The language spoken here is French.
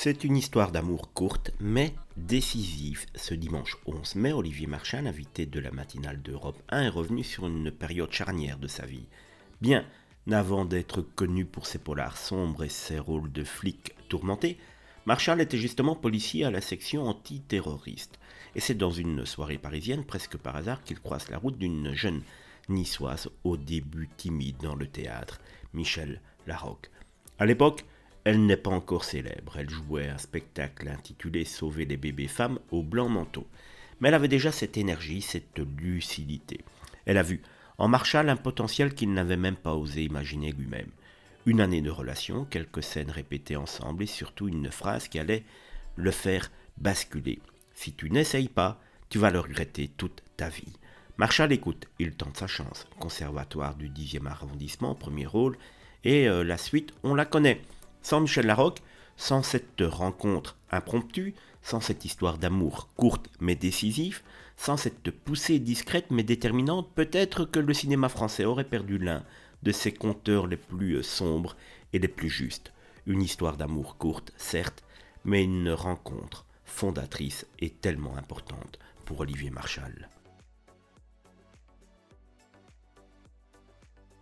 C'est une histoire d'amour courte mais décisive. Ce dimanche 11 mai, Olivier Marchal, invité de la matinale d'Europe 1, est revenu sur une période charnière de sa vie. Bien avant d'être connu pour ses polars sombres et ses rôles de flic tourmenté, Marchal était justement policier à la section antiterroriste. Et c'est dans une soirée parisienne, presque par hasard, qu'il croise la route d'une jeune niçoise au début timide dans le théâtre, Michel Larocque. À l'époque, elle n'est pas encore célèbre. Elle jouait un spectacle intitulé Sauver les bébés femmes au blanc manteau. Mais elle avait déjà cette énergie, cette lucidité. Elle a vu en Marchal un potentiel qu'il n'avait même pas osé imaginer lui-même. Une année de relation, quelques scènes répétées ensemble et surtout une phrase qui allait le faire basculer. Si tu n'essayes pas, tu vas le regretter toute ta vie. Marchal écoute, il tente sa chance. Conservatoire du 10e arrondissement, premier rôle, et la suite, on la connaît. Sans Michel Larocque, sans cette rencontre impromptue, sans cette histoire d'amour courte mais décisive, sans cette poussée discrète mais déterminante, peut-être que le cinéma français aurait perdu l'un de ses conteurs les plus sombres et les plus justes. Une histoire d'amour courte, certes, mais une rencontre fondatrice et tellement importante pour Olivier Marchal.